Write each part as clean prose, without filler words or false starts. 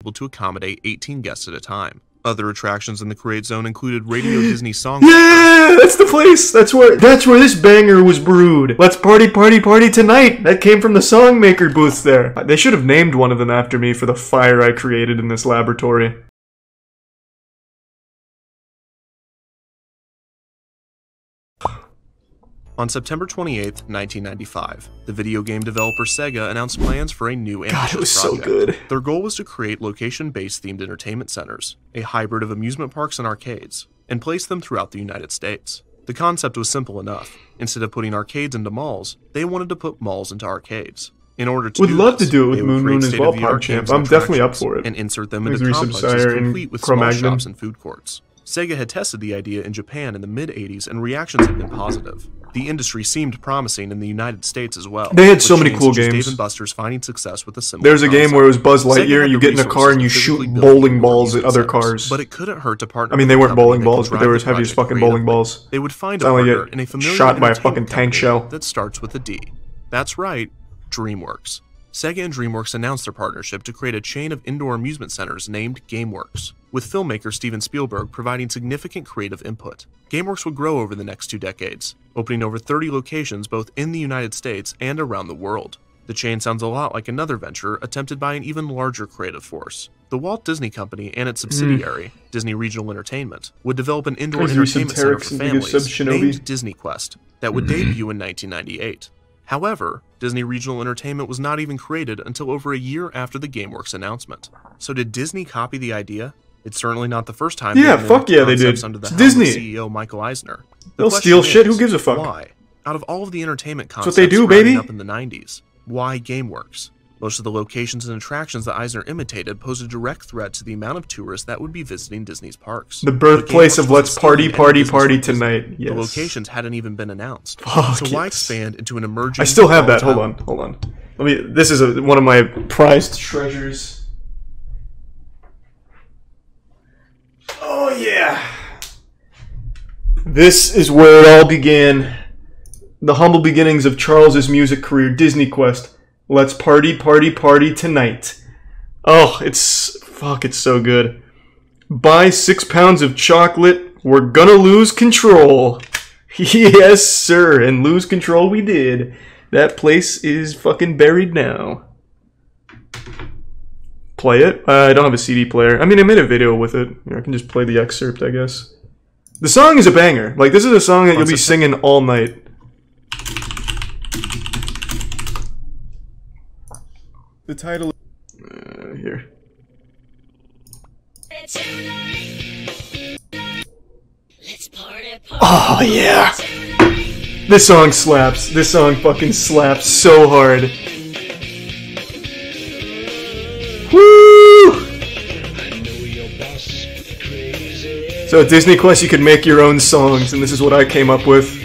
able to accommodate 18 guests at a time. Other attractions in the Create Zone included Radio Disney Song. Yeah, that's the place. That's where this banger was brewed. Let's party, party, party tonight. That came from the Songmaker booth there. They should have named one of them after me for the fire I created in this laboratory. On September 28th, 1995, the video game developer Sega announced plans for a new ambitious project. So good. Their goal was to create location-based themed entertainment centers, a hybrid of amusement parks and arcades, and place them throughout the United States. The concept was simple enough. Instead of putting arcades into malls, they wanted to put malls into arcades. In order to would love to do it with Moon Moon as well, PogChamp. I'm definitely up for it. And insert them into complexes complete with small shops and food courts. Sega had tested the idea in Japan in the mid-80s and reactions had been positive. The industry seemed promising in the United States as well. They had so many cool games. Dave & Buster's finding success with a similar There's a game where it was Buzz Lightyear, you get in a car and you shoot bowling balls at other cars. But it couldn't hurt to partner. I mean, they weren't bowling balls, but they were as heavy as fucking bowling balls. They would find a partner in a familiar shot by a fucking tank shell that starts with a D. That's right, DreamWorks. Sega and DreamWorks announced their partnership to create a chain of indoor amusement centers named GameWorks, with filmmaker Steven Spielberg providing significant creative input. GameWorks would grow over the next 2 decades, opening over 30 locations both in the United States and around the world. The chain sounds a lot like another venture attempted by an even larger creative force. The Walt Disney Company and its subsidiary, Disney Regional Entertainment, would develop an indoor entertainment center for families named Disney Quest that would debut in 1998. However, Disney Regional Entertainment was not even created until over a year after the GameWorks announcement. So did Disney copy the idea? It's certainly not the first time. Yeah, fuck yeah, they did. Under the it's Disney. CEO Michael Eisner. They'll steal shit. Who gives a fuck? Why? Out of all of the entertainment concepts that's what they do, baby. Up in the 90s, why GameWorks? Most of the locations and attractions that Eisner imitated pose a direct threat to the amount of tourists that would be visiting Disney's parks. The birthplace of Let's Party, Party, Party Tonight. Yes. The locations hadn't even been announced. Fuck so why expand into an emerging... I still have that. Hold on. This is one of my prized treasures. Oh yeah. This is where it all began. The humble beginnings of Charles's music career, Disney Quest. Let's party, party, party tonight. Oh, it's so good. Buy 6 pounds of chocolate. We're gonna lose control. Yes, sir. And lose control we did. That place is fucking buried now. Play it? I don't have a CD player. I mean, I made a video with it. I can just play the excerpt, I guess. The song is a banger. Like, this is a song that you'll be singing all night. The title here. Oh yeah. This song slaps. This song fucking slaps so hard. Woo! So at Disney Quest you could make your own songs, and this is what I came up with.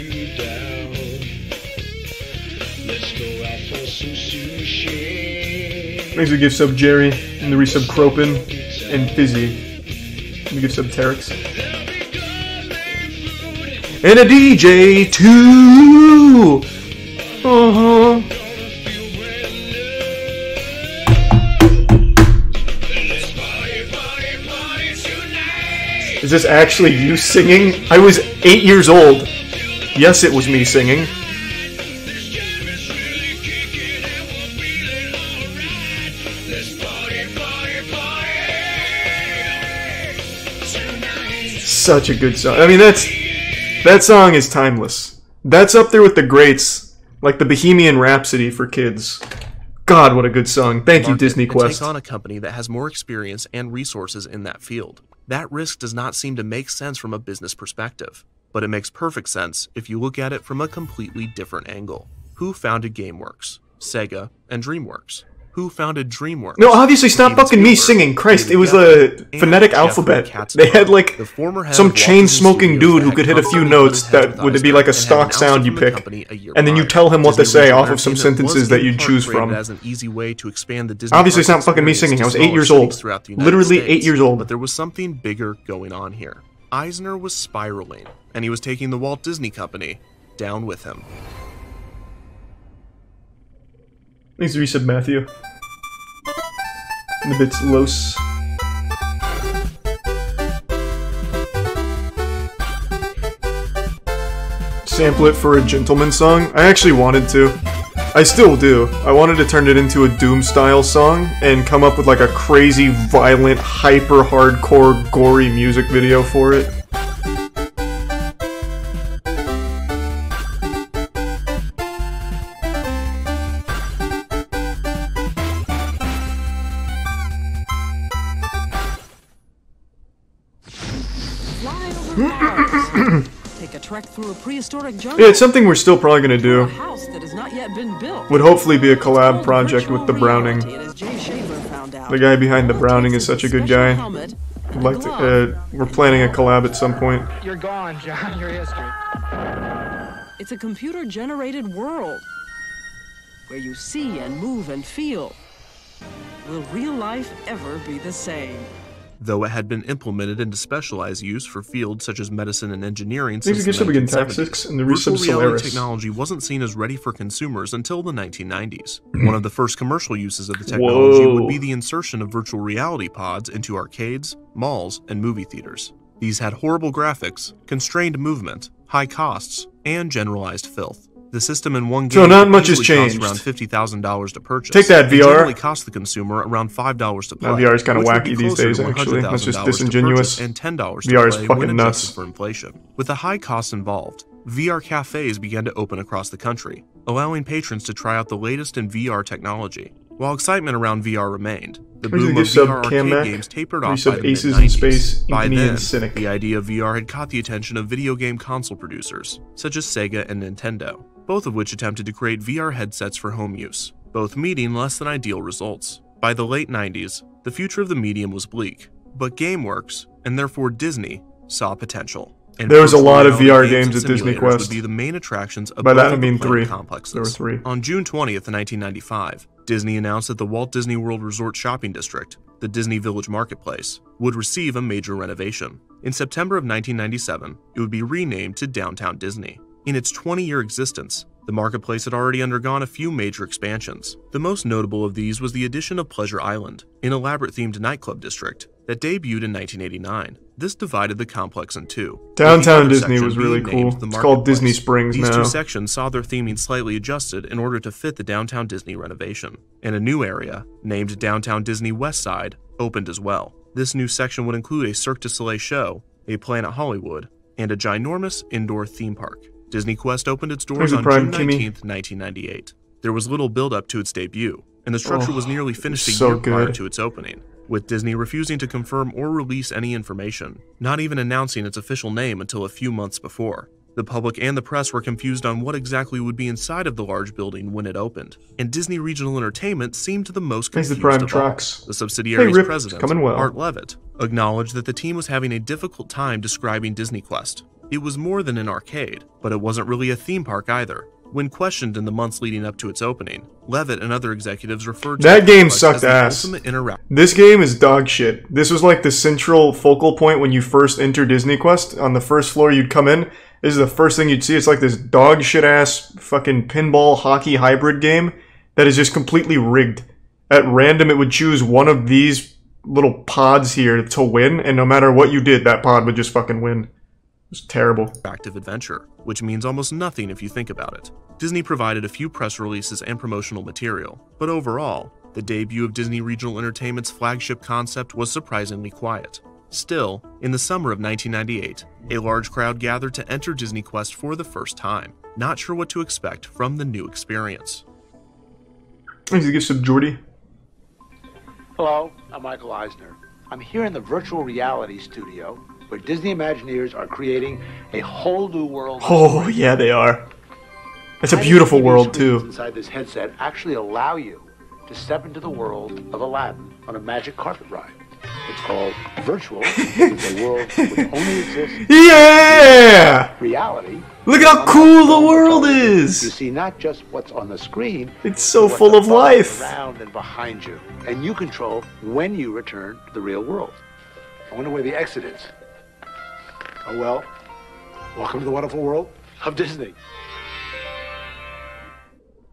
Thanks to give sub Jerry, and the resub Cropin, and Fizzy. Let me give sub Terex. And a DJ too! Is this actually you singing? I was 8 years old. Yes, it was me singing. Such a good song. I mean, that song is timeless. That's up there with the greats, like the Bohemian Rhapsody for kids. God, what a good song. Thank you, Disney Quest. Take on a company that has more experience and resources in that field. That risk does not seem to make sense from a business perspective, but it makes perfect sense if you look at it from a completely different angle. Who founded GameWorks? Sega and DreamWorks. Who founded DreamWorks? No, obviously it's not fucking me singing. Christ, it was a phonetic alphabet. They had like some chain-smoking dude who could hit a few notes that would be like a stock sound you pick, and then you tell him what to say off of some sentences that you'd choose from. Obviously it's not fucking me singing. I was 8 years old. Literally 8 years old. But there was something bigger going on here. Eisner was spiraling, and he was taking the Walt Disney Company down with him. Thanks to resub Matthew. And the bits Los. sample it for a gentleman song. I actually wanted to. I still do. I wanted to turn it into a Doom-style song and come up with like a crazy, violent, hyper-hardcore, gory music video for it. Take a trek through a prehistoric jungle. Yeah, it's something we're still probably gonna do. A house that has not yet been built. Would hopefully be a collab project with the Browning. The guy behind the Browning is such a good guy. I'd like to, we're planning a collab at some point. You're gone, John. Your history. It's a computer-generated world where you see and move and feel. Will real life ever be the same? Though it had been implemented into specialized use for fields such as medicine and engineering Things since the to begin 1970s, Texas and the use of virtual reality Solaris. technology wasn't seen as ready for consumers until the 1990s. One of the first commercial uses of the technology would be the insertion of virtual reality pods into arcades, malls, and movie theaters. These had horrible graphics, constrained movement, high costs, and generalized filth. The system in one game So not much has usually changed. cost around $50,000 to purchase. Take that, and VR. generally cost the consumer around $5 to play. Now, VR is kinda which would be wacky these closer days, to actually. That's just $100,000 to disingenuous. purchase and $10 VR to is play fucking when nuts. adjusted for inflation. With the high costs involved, VR cafes began to open across the country, allowing patrons to try out the latest in VR technology. While excitement around VR remained, the Here's a boom gift of sub, VR Cam arcade Mac. games tapered Three off sub by the Aces in mid-90s. Space, By Inkney then, and Cynic. the idea of VR had caught the attention of video game console producers, such as Sega and Nintendo, both of which attempted to create VR headsets for home use, both meeting less than ideal results. By the late 90s, the future of the medium was bleak, but GameWorks, and therefore Disney, saw potential. And There was a virtual lot of reality VR games and at Disney simulators Quest. would be the main attractions of By both that I of the mean plant 3. complexes. There were 3. On June 20th, 1995, Disney announced that the Walt Disney World Resort Shopping District, the Disney Village Marketplace, would receive a major renovation. In September of 1997, it would be renamed to Downtown Disney. In its 20-year existence, the marketplace had already undergone a few major expansions. The most notable of these was the addition of Pleasure Island, an elaborate-themed nightclub district that debuted in 1989. This divided the complex in two. Downtown with each Disney section was really being named cool. the It's called Marketplace. Disney Springs These now. two sections saw their theming slightly adjusted in order to fit the Downtown Disney renovation, and a new area, named Downtown Disney West Side, opened as well. This new section would include a Cirque du Soleil show, a Planet Hollywood, and a ginormous indoor theme park. Disney Quest opened its doors There's a on Prime, June Kimmy. 19th, 1998. There was little build-up to its debut, and the structure was nearly finished a so year prior good. to its opening, with Disney refusing to confirm or release any information, not even announcing its official name until a few months before. The public and the press were confused on what exactly would be inside of the large building when it opened, and Disney Regional Entertainment seemed the most Thanks to confused Prime of all. Trucks. The subsidiary's Rip, president, coming well. Art Levitt, acknowledged that the team was having a difficult time describing Disney Quest. It was more than an arcade, but it wasn't really a theme park either. When questioned in the months leading up to its opening, Levitt and other executives referred to That the game complex sucked as the ass. ultimate interaction. This game is dog shit. This was like the central focal point when you first enter Disney Quest. On the first floor you'd come in, this is the first thing you'd see. It's like this dog shit ass fucking pinball hockey hybrid game that is just completely rigged. At random it would choose one of these little pods here to win, and no matter what you did, that pod would just fucking win. It was terrible. Active adventure, which means almost nothing if you think about it. Disney provided a few press releases and promotional material, but overall, the debut of Disney Regional Entertainment's flagship concept was surprisingly quiet. Still, in the summer of 1998, a large crowd gathered to enter Disney Quest for the first time, not sure what to expect from the new experience. Here's a gift sub Jordy. Hello, I'm Michael Eisner. I'm here in the virtual reality studio where Disney Imagineers are creating a whole new world. Oh, yeah, they are. It's a Tiny beautiful TV world, screens too. Inside this headset actually allow you to step into the world of Aladdin on a magic carpet ride. It's called virtual because it's a world which only exists Yeah! in reality. Look at how cool the world You is! see not just what's on the screen, It's so but full what's of above, life. around and behind you. And you control when you return to the real world. I wonder where the exit is. Oh well, welcome to the wonderful world of Disney.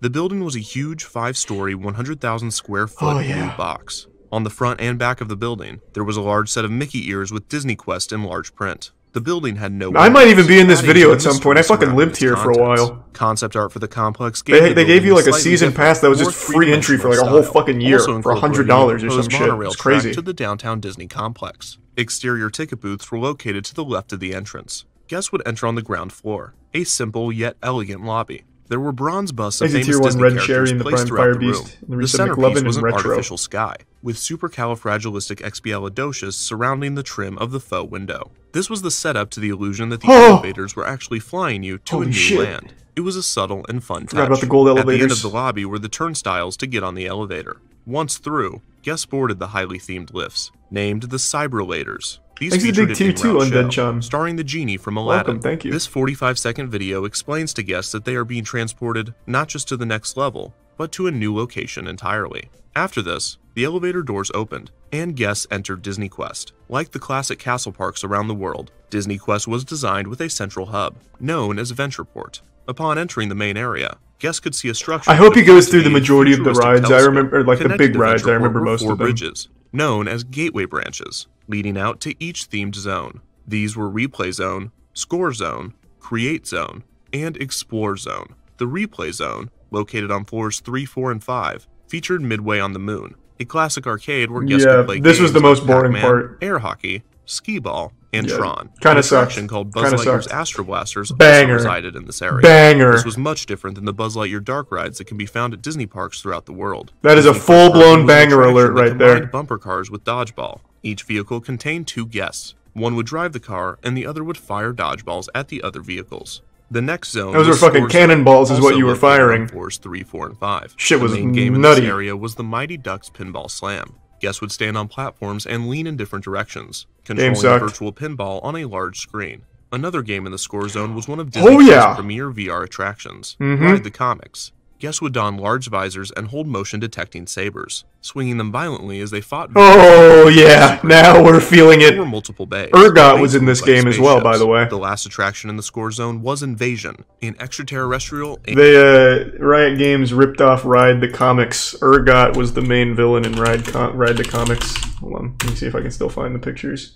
The building was a huge 5-story, 100,000 square foot Oh, yeah. blue box. On the front and back of the building, there was a large set of Mickey ears with Disney Quest in large print. The building had no I might even windows, be in this adding video to at the some point. I mystery fucking lived here surrounding for a its while. contents. Concept art for the complex gave They gave you like a slightly season different, pass that was more just free entry for like a three-dimensional whole fucking year style, for also $100 incorporating or a some proposed shit. monorail It's crazy. track to the downtown Disney complex. Exterior ticket booths were located to the left of the entrance. Guests would enter on the ground floor, a simple yet elegant lobby. There were bronze busts of Exit famous Tier 1 Disney Red characters Cherry and the placed Prime throughout Fire the room. Beast. And the The Risa centerpiece McLovin was in an retro. artificial sky, with supercalifragilisticexpialidocious surrounding the trim of the faux window. This was the setup to the illusion that the elevators were actually flying you to a new land. It was a subtle and fun touch. Forgot about the gold At the end elevators. of the lobby were the turnstiles to get on the elevator. Once through, guests boarded the highly themed lifts, named the Cyberlators. These Thanks to featured Big an Tier 2 in-route Undead show, Chum. starring the genie from Aladdin. Welcome, thank you. This 45-second video explains to guests that they are being transported not just to the next level, but to a new location entirely. After this, the elevator doors opened, and guests entered Disney Quest. Like the classic castle parks around the world, Disney Quest was designed with a central hub, known as Ventureport. Upon entering the main area, guests could see a structure. I hope he that goes appeared through to the be a majority of the futuristic rides. I telescope. remember, like the Connected big to rides, I Ventureport remember were most 4 of them. bridges, known as gateway branches, leading out to each themed zone. These were Replay Zone, Score Zone, Create Zone, and Explore Zone. The Replay Zone, located on floors 3, 4, and 5, featured Midway on the Moon, a classic arcade where guests could play this was games the most like boring Pac-Man, part. air hockey, skee-ball, and Yeah, Tron. kinda An attraction sucked. called Buzz Kinda Lightyear's sucked. Astro Blasters Banger. also resided in this area. Banger. This was much different than the Buzz Lightyear dark rides that can be found at Disney parks throughout the world. That is a Disney Park full-blown was an banger attraction alert that right combined there. Bumper cars with dodgeball. Each vehicle contained 2 guests. One would drive the car, and the other would fire dodgeballs at the other vehicles. The next zone Those were was fucking Score Zone, cannonballs is what also you were located on firing. floors 3, 4, and 5. Shit was the main game in nutty. this area was the Mighty Ducks Pinball Slam. Guests would stand on platforms and lean in different directions, controlling a sucked. virtual pinball on a large screen. Another game in the Score Zone was one of Disney's Oh, yeah. premier VR attractions, Mhm. Ride the Comics. Guests would don large visors and hold motion-detecting sabers, swinging them violently as they fought. Oh, yeah. Now we're feeling it. There were multiple bays. Ergot Bays was in this looked like game as well, by spaceships. the way. The last attraction in the Score Zone was Invasion, an extraterrestrial. Riot Games ripped off Ride the Comics. Ergot was the main villain in Ride the Comics. Hold on, let me see if I can still find the pictures.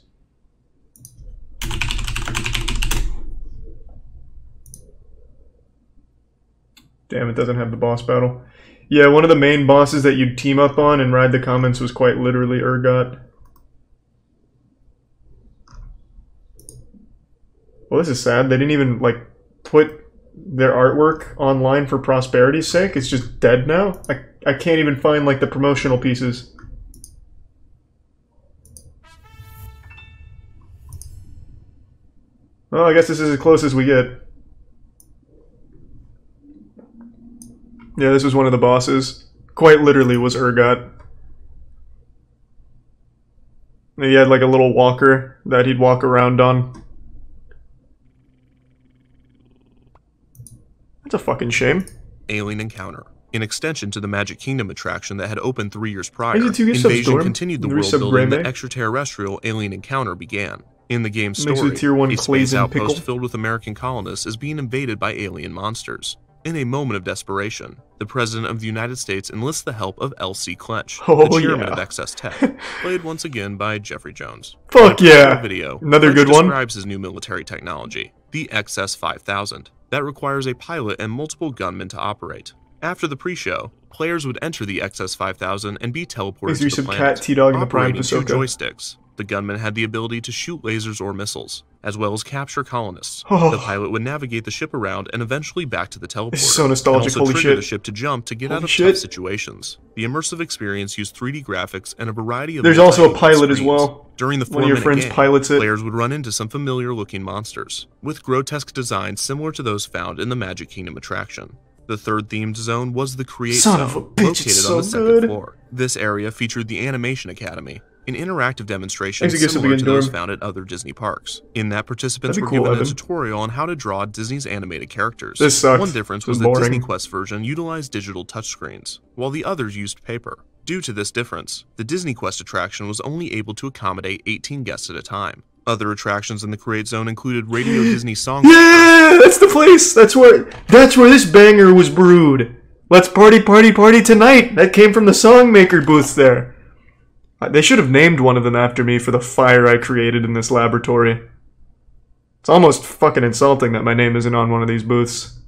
Damn, it doesn't have the boss battle. Yeah, one of the main bosses that you'd team up on in Ride the Comics was quite literally Ergot. Well, this is sad. They didn't even, like, put their artwork online for prosperity's sake. It's just dead now. I can't even find, like, the promotional pieces. Well, I guess this is as close as we get. Yeah, this was one of the bosses. Quite literally was Ergot. He had, like, a little walker that he'd walk around on. That's a fucking shame. Alien Encounter, an extension to the Magic Kingdom attraction that had opened 3 years prior. Is it 2 gift Invasion subs, continued the Dorm? world Resub building that Grey May? extraterrestrial Alien Encounter began. In the game's Next to story, Tier 1 a space Clazen outpost Pickle. filled with American colonists is being invaded by alien monsters. In a moment of desperation, the President of the United States enlists the help of L.C. Clench, Oh, the chairman yeah. of Excess Tech, played once again by Jeffrey Jones. Fuck In a yeah. video, Another Clench good one. describes his new military technology, the XS 5000, that requires a pilot and multiple gunmen to operate. After the pre-show, players would enter the XS 5000 and be teleported Thanks to to the Resub planet, Cat, T-Dog, and the Prime operating 2 Pasoka. joysticks. The gunman had the ability to shoot lasers or missiles, as well as capture colonists. Oh. The pilot would navigate the ship around and eventually back to the teleporter. This is so nostalgic, and also holy trigger shit. the ship to jump to get Holy out of shit. tough situations. The immersive experience used 3D graphics and a variety of There's also a multi-angle pilot as screens. well. During the One of your 4-minute friends game, pilots it. players would run into some familiar-looking monsters, with grotesque designs similar to those found in the Magic Kingdom attraction. The third themed zone was the Create Son Zone, of a bitch, located it's on the so 2nd good. floor. This area featured the Animation Academy, an interactive demonstration Thanks, I guess, similar to to begin, those Dorm. found at other Disney parks. In that, participants That'd were be cool, given a Evan. tutorial on how to draw Disney's animated characters. This sucked. One difference This was was the boring. Disney Quest version utilized digital touchscreens, while the others used paper. Due to this difference, the Disney Quest attraction was only able to accommodate 18 guests at a time. Other attractions in the Create Zone included Radio Disney Song. Yeah, that's the place. That's where this banger was brewed. Let's party, party, party tonight. That came from the Songmaker booths there. They should have named one of them after me for the fire I created in this laboratory. It's almost fucking insulting that my name isn't on one of these booths.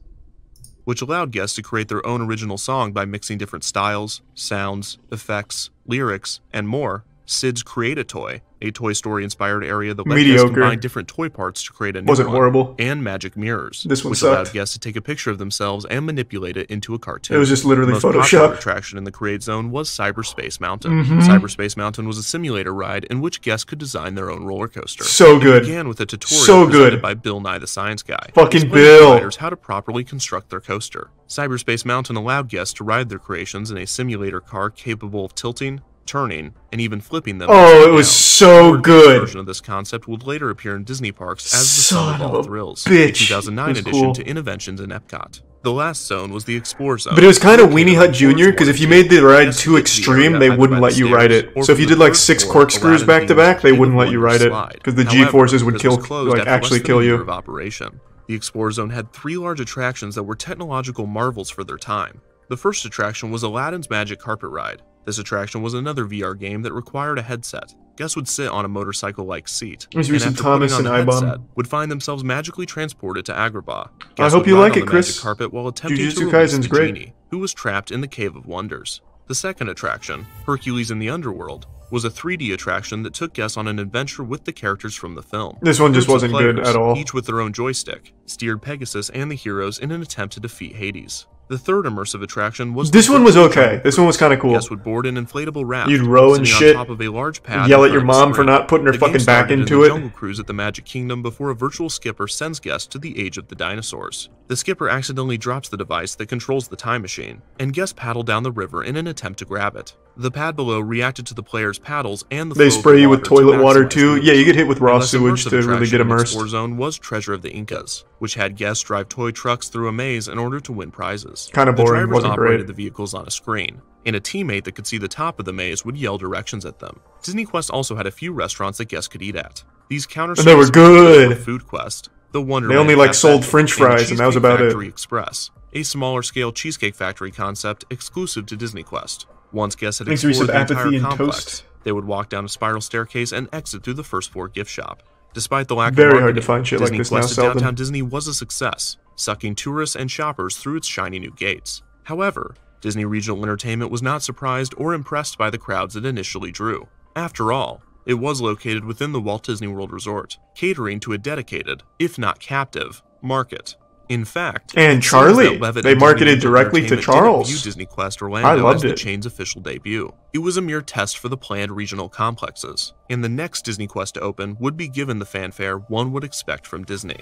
which allowed guests to create their own original song by mixing different styles, sounds, effects, lyrics, and more. Sid's Create-A-Toy, a Toy Story-inspired area that let guests combine different toy parts to create a new Wasn't one, horrible. and magic mirrors, This one which sucked. allowed guests to take a picture of themselves and manipulate it into a cartoon. It was just literally the most popular Photoshop. attraction in the Create Zone was Cyberspace Mountain. Cyberspace Mountain was a simulator ride in which guests could design their own roller coaster. So good. It began with a tutorial So presented good. by Bill Nye the Science Guy, Fucking explaining Bill. to riders how to properly construct their coaster. Cyberspace Mountain allowed guests to ride their creations in a simulator car capable of tilting, turning, and even flipping them. Oh, it was so A good. version of this concept would later appear in Disney parks as the Son Sum of of All a Thrills, bitch. a 2009 It was addition cool. to Innovations in Epcot. The last zone was the Explore Zone. But it was kind of located Weenie on Hut Jr. because if you made the ride too extreme, they wouldn't let you ride it. So if you did like 6 corkscrews back to back, they wouldn't let you ride it because the G-forces would kill, like actually kill you. Of operation. The Explore Zone had 3 large attractions that were technological marvels for their time. The first attraction was Aladdin's Magic Carpet Ride. This attraction was another VR game that required a headset. Guests would sit on a motorcycle-like seat, Let's and use some after Thomas putting on and the Ibom. headset, would find themselves magically transported to Agrabah. I Guests hope would you ride like on it, the Chris. magic carpet while attempting Jujutsu to release Kaisen's the great. genie, who was trapped in the Cave of Wonders. The second attraction, Hercules in the Underworld, was a 3D attraction that took guests on an adventure with the characters from the film. This one just Groups of wasn't good players, at all. each with their own joystick, steered Pegasus and the heroes in an attempt to defeat Hades. The third immersive attraction was This the one was Virtual okay. Jungle This one was Cruise. kind of cool. Guests would board an inflatable raft. You'd row and sitting shit, on top of a large pad yell in at your front of a mom for screen. not putting her The game fucking back started in into the it. Jungle Cruise at the Magic Kingdom before a virtual skipper sends guests to the age of the dinosaurs. The skipper accidentally drops the device that controls the time machine, and guests paddle down the river in an attempt to grab it. The pad below reacted to the players' paddles and the They flow of spray the you with water toilet to water maximize too. movement. Yeah, you get hit with The raw less sewage immersive to really attraction get in immersed. Explore Zone was Treasure of the Incas, which had guests drive toy trucks through a maze in order to win prizes. Kinda The boring, drivers wasn't operated great. the vehicles on a screen, and a teammate that could see the top of the maze would yell directions at them. Disney Quest also had a few restaurants that guests could eat at. These counter And they were good. Food Quest, the Wonder They only, Man like, Cafe, sold French the fries, and that was Cheesecake about it. Factory Express, a smaller scale Cheesecake Factory concept exclusive to Disney Quest. Once guests had Thanks for explored some the entire apathy and complex, toast. they would walk down a spiral staircase and exit through the first floor gift shop. Despite the lack Very of hard marketing, to find shit like Disney this now, Quest at Selden. Downtown Disney was a success, sucking tourists and shoppers through its shiny new gates. However, Disney Regional Entertainment was not surprised or impressed by the crowds it initially drew. After all, it was located within the Walt Disney World Resort, catering to a dedicated, if not captive, market. In fact, And it seems Charlie, that Levitt they and marketed Disney directly to Entertainment didn't Charles. view Disney Quest Orlando I loved as the it. chain's official debut. It was a mere test for the planned regional complexes, and the next Disney Quest to open would be given the fanfare one would expect from Disney.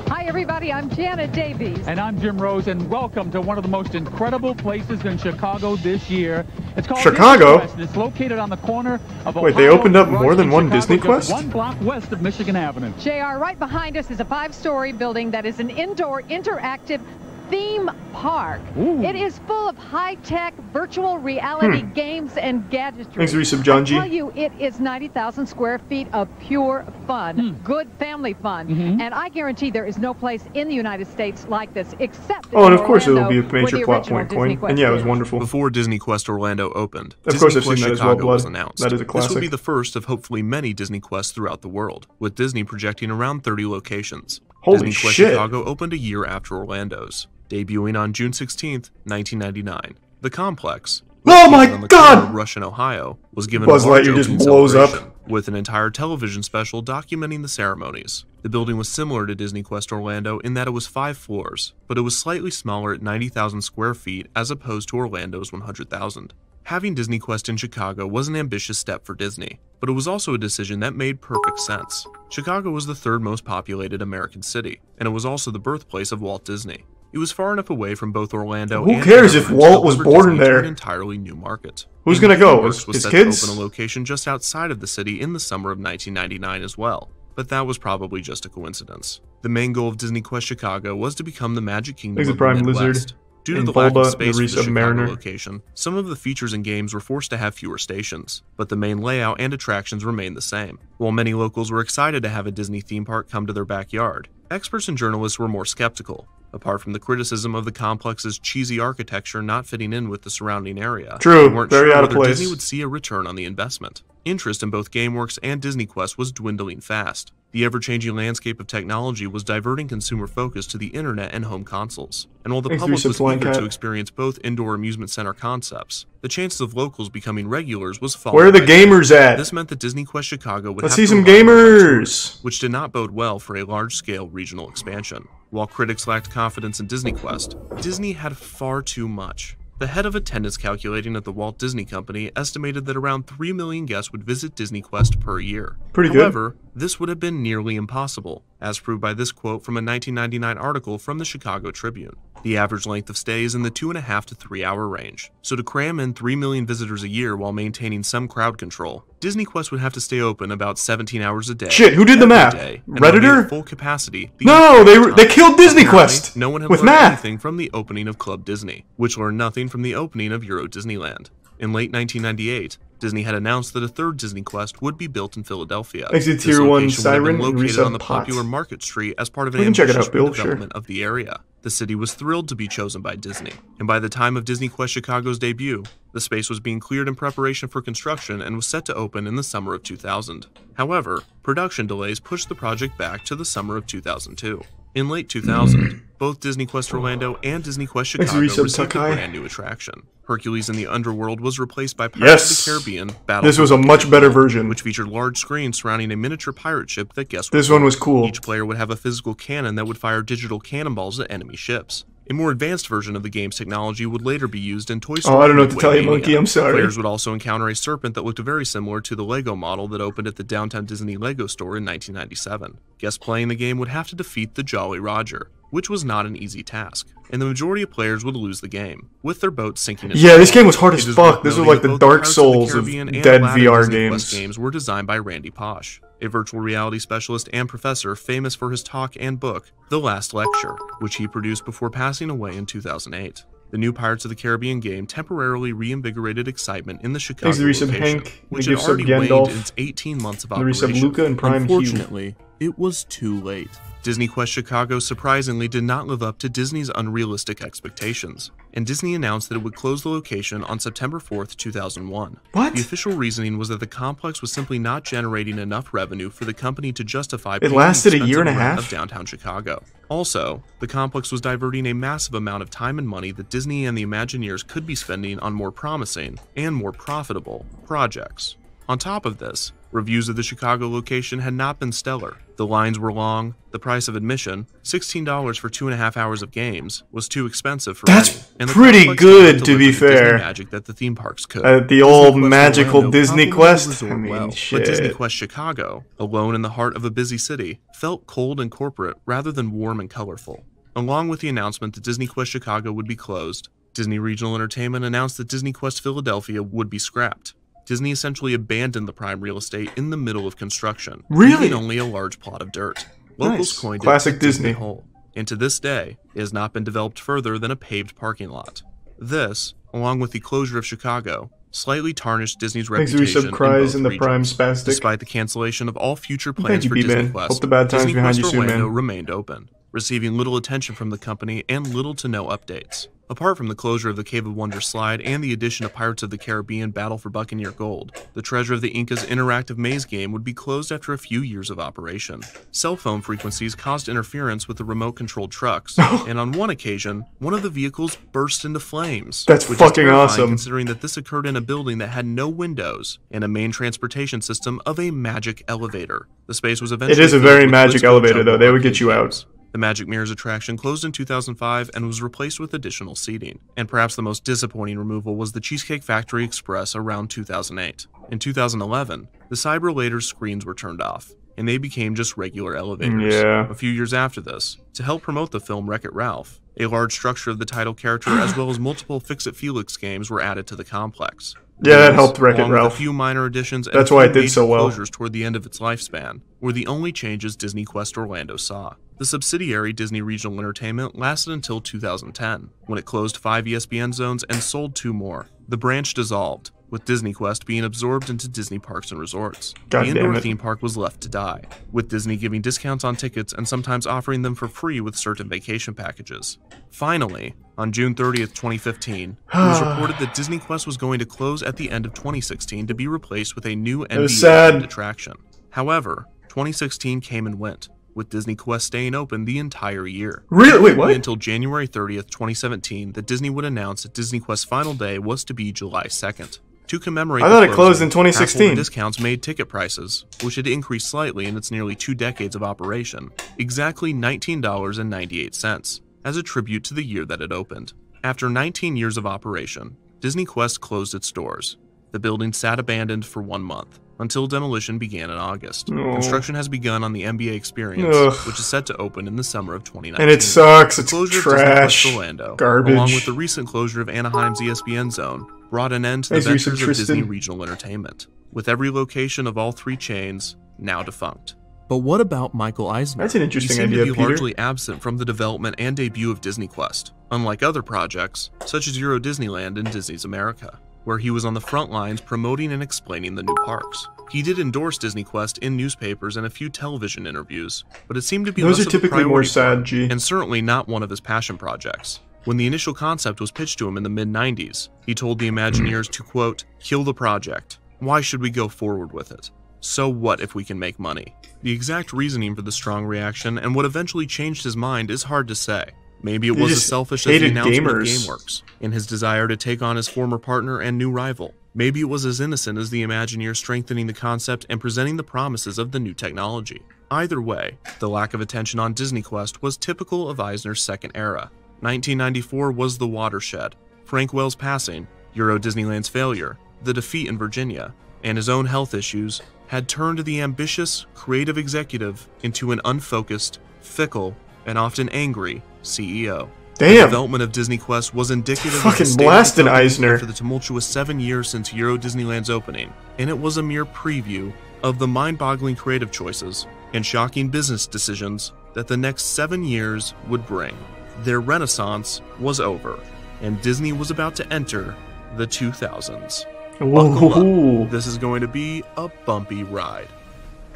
Hi, everybody. I'm Janet Davies. And I'm Jim Rose, and welcome to one of the most incredible places in Chicago this year. It's called Chicago? Disney Quest, and it's located on the corner of Wait, they Ohio opened up and more than Rush in one Chicago, Disney just Quest? 1 block west of Michigan Avenue. JR, right behind us is a 5-story building that is an indoor interactive theme park. Ooh. It is full of high-tech virtual reality games and gadgetry. Thanks, Resub John G. I tell you, it is 90,000 square feet of pure fun, good family fun. And I guarantee there is no place in the United States like this except Oh, and in of course it'll Orlando, be a where major the plot original point Disney coin. Quest And yeah, it was is. wonderful. Before Disney Quest Orlando opened, Of Disney course I've Quest seen that as well, Chicago was Blood. announced. That is a This would be classic. the first of hopefully many Disney Quests throughout the world, with Disney projecting around 30 locations. Holy Disney Quest shit. Chicago opened a year after Orlando's, debuting on June 16th, 1999. The complex, Oh my located on the God! corner of Rush and Ohio, was given Buzz a large Lightyear just opening blows up. celebration, with an entire television special documenting the ceremonies. The building was similar to Disney Quest Orlando in that it was 5 floors, but it was slightly smaller at 90,000 square feet as opposed to Orlando's 100,000. Having Disney Quest in Chicago was an ambitious step for Disney, but it was also a decision that made perfect sense. Chicago was the third most populated American city, and it was also the birthplace of Walt Disney. It was far enough away from both Orlando Who and cares if Anaheim Walt to was offer born Disney to there? an entirely new market. Who's And gonna go? DreamWorks was His set kids? to open a location just outside of the city in the summer of 1999 as well, but that was probably just a coincidence. The main goal of Disney Quest Chicago was to become the Magic Kingdom There's of the Prime the Midwest. Lizard Due to and the lack Bulba, of the space for Reese the of Chicago Mariner. location, some of the features and games were forced to have fewer stations, but the main layout and attractions remained the same. While many locals were excited to have a Disney theme park come to their backyard, experts and journalists were more skeptical. Apart from the criticism of the complex's cheesy architecture not fitting in with the surrounding area, True, they weren't very sure out of whether place. Disney would see a return on the investment. Interest in both GameWorks and Disney Quest was dwindling fast. The ever-changing landscape of technology was diverting consumer focus to the internet and home consoles. And while the public was eager to experience both indoor amusement center concepts, the chances of locals becoming regulars was falling. Where are the gamers at? This meant that Disney Quest Chicago would Let's have see some to rely on gamers, tourists, which did not bode well for a large-scale regional expansion. While critics lacked confidence in Disney Quest, Disney had far too much. The head of attendance calculating at the Walt Disney Company estimated that around 3 million guests would visit Disney Quest per year. Pretty good. However, this would have been nearly impossible, as proved by this quote from a 1999 article from the Chicago Tribune. The average length of stay is in the 2.5 to 3 hour range, so to cram in 3 million visitors a year while maintaining some crowd control, Disney Quest would have to stay open about 17 hours a day. Shit, who did the math? Redditor? At full capacity. No, they killed Disney Quest. No one had with learned math. anything from the opening of Club Disney, which learned nothing from the opening of Euro Disneyland. In late 1998, Disney had announced that a third Disney Quest would be built in Philadelphia. Exit This Tier 1 location would have been Siren and located on the Resub Pot. popular Market Street as part of an We can check it ambitious out, Bill, redevelopment sure. of the area. The city was thrilled to be chosen by Disney, and by the time of Disney Quest Chicago's debut, the space was being cleared in preparation for construction and was set to open in the summer of 2000. However, production delays pushed the project back to the summer of 2002. In late 2000, both Disney Quest Orlando and Disney Quest Chicago received a brand new attraction. Hercules in the Underworld was replaced by Pirates of the Caribbean Battle This was a much better version. which featured large screens surrounding a miniature pirate ship that guests This would one was board. cool. Each player would have a physical cannon that would fire digital cannonballs at enemy ships. A more advanced version of the game's technology would later be used in Toy Story. Oh, I don't know what to Midway tell you, Mania. Monkey. I'm sorry. Players would also encounter a serpent that looked very similar to the Lego model that opened at the Downtown Disney Lego store in 1997. Guests playing the game would have to defeat the Jolly Roger, which was not an easy task, and the majority of players would lose the game, with their boat sinking. Yeah, this game was hard It as is fuck. worth This was noting like that the both Dark Pirates of the Souls of Caribbean and dead latter VR Disney Quest games. games were designed by Randy Posh, a virtual reality specialist and professor famous for his talk and book, The Last Lecture, which he produced before passing away in 2008. The new Pirates of the Caribbean game temporarily reinvigorated excitement in the Chicago Thanks to resub location, Hank, which the had resub already waned Gandalf, in its 18 months of the operation. resub Luca and Prime Hugh. Unfortunately, it was too late. Disney Quest Chicago surprisingly did not live up to Disney's unrealistic expectations, and Disney announced that it would close the location on September 4th, 2001. What? The official reasoning was that the complex was simply not generating enough revenue for the company to justify It paying the lasted a year and a expensive rent half? of downtown Chicago. Also, the complex was diverting a massive amount of time and money that Disney and the Imagineers could be spending on more promising and more profitable projects. On top of this, reviews of the Chicago location had not been stellar. The lines were long, the price of admission, $16 for 2.5 hours of games, was too expensive for That's many, and the pretty complex good, did not to be deliver the Disney fair. magic that the theme parks could. The Disney old Quest magical Orlando Disney complemented Quest? the resort I mean, well, shit. But Disney Quest Chicago, alone in the heart of a busy city, felt cold and corporate rather than warm and colorful. Along with the announcement that Disney Quest Chicago would be closed, Disney Regional Entertainment announced that Disney Quest Philadelphia would be scrapped. Disney essentially abandoned the prime real estate in the middle of construction, Really? leaving only a large plot of dirt. Locals Nice. coined Classic it the Disney Disney. Hole, and to this day, it has not been developed further than a paved parking lot. This, along with the closure of Chicago, slightly tarnished Disney's Thanks to reputation resub Cries in and both the Prime regions. Spastic. Despite the cancellation of all future Thank plans you, for B-Man. Disney Quest, Hope the bad times Disney behind Quest you soon, Orlando man. remained open, receiving little attention from the company and little to no updates. Apart from the closure of the Cave of Wonders slide and the addition of Pirates of the Caribbean Battle for Buccaneer Gold, the Treasure of the Incas interactive maze game would be closed after a few years of operation. Cell phone frequencies caused interference with the remote-controlled trucks, and on one occasion, one of the vehicles burst into flames. That's which is fucking terrifying awesome. Considering that this occurred in a building that had no windows and a main transportation system of a magic elevator. The space was eventually It is a filled very with magic Blissful elevator, Jungle though. They would arcade get you out. games. The Magic Mirrors attraction closed in 2005 and was replaced with additional seating. And perhaps the most disappointing removal was the Cheesecake Factory Express around 2008. In 2011, the Cyberlator's screens were turned off, and they became just regular elevators. Yeah. A few years after this, to help promote the film Wreck-It Ralph, a large structure of the title character as well as multiple Fix-It Felix games were added to the complex. Yeah, that These, helped Wreck-It along with Ralph. A few minor additions and That's a why few it did major so well. closures toward the end of its lifespan were the only changes Disney Quest Orlando saw. The subsidiary Disney Regional Entertainment lasted until 2010, when it closed 5 ESPN zones and sold 2 more. The branch dissolved, with Disney Quest being absorbed into Disney Parks and Resorts. God The damn indoor it. theme park was left to die, with Disney giving discounts on tickets and sometimes offering them for free with certain vacation packages. Finally, on June 30th, 2015, it was reported that Disney Quest was going to close at the end of 2016 to be replaced with a new NBA attraction. However, 2016 came and went, with Disney Quest staying open the entire year. Really? Wait, what? Until January 30th, 2017, that Disney would announce that Disney Quest's final day was to be July 2nd. To commemorate I thought it closed in 2016. Discounts made ticket prices, which had increased slightly in its nearly 2 decades of operation, exactly $19.98, as a tribute to the year that it opened. After 19 years of operation, Disney Quest closed its doors. The building sat abandoned for 1 month, until demolition began in August. Construction has begun on the NBA Experience, which is set to open in the summer of 2019. And it sucks. It's Closure trash. of Disney Quest Orlando, Garbage. along with the recent closure of Anaheim's ESPN Zone, brought an end to the Nice ventures recent of Disney Tristan. Regional Entertainment, with every location of all 3 chains now defunct. But what about Michael Eisner? That's an interesting He seemed idea, to be Peter. largely absent from the development and debut of Disney Quest, unlike other projects, such as Euro Disneyland and Disney's America, where he was on the front lines promoting and explaining the new parks. He did endorse Disney Quest in newspapers and a few television interviews, but it seemed to be Those less are of a typically more priority for sad, him, G. and certainly not one of his passion projects. When the initial concept was pitched to him in the mid-90s, he told the Imagineers to, quote, "kill the project. Why should we go forward with it? So what if we can make money?" The exact reasoning for the strong reaction and what eventually changed his mind is hard to say. Maybe it He was as just selfish as the hated announcement of gamers. GameWorks, in his desire to take on his former partner and new rival. Maybe it was as innocent as the Imagineer strengthening the concept and presenting the promises of the new technology. Either way, the lack of attention on Disney Quest was typical of Eisner's second era. 1994 was the watershed. Frank Wells' passing, Euro Disneyland's failure, the defeat in Virginia, and his own health issues had turned the ambitious, creative executive into an unfocused, fickle, and often angry CEO. The Damn. development of Disney Quest was indicative of Fucking the state blasted of the company Eisner. after the tumultuous 7 years since Euro Disneyland's opening, and it was a mere preview of the mind-boggling creative choices and shocking business decisions that the next 7 years would bring. Their renaissance was over, and Disney was about to enter the 2000s. Buckle Ooh. up. This is going to be a bumpy ride.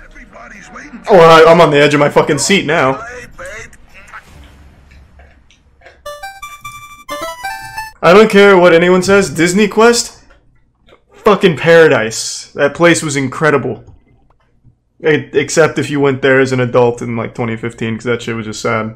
Everybody's waiting. Oh, I'm on the edge of my fucking seat now. Hey, babe. I don't care what anyone says. Disney Quest? Fucking paradise. That place was incredible. Except if you went there as an adult in like 2015, because that shit was just sad.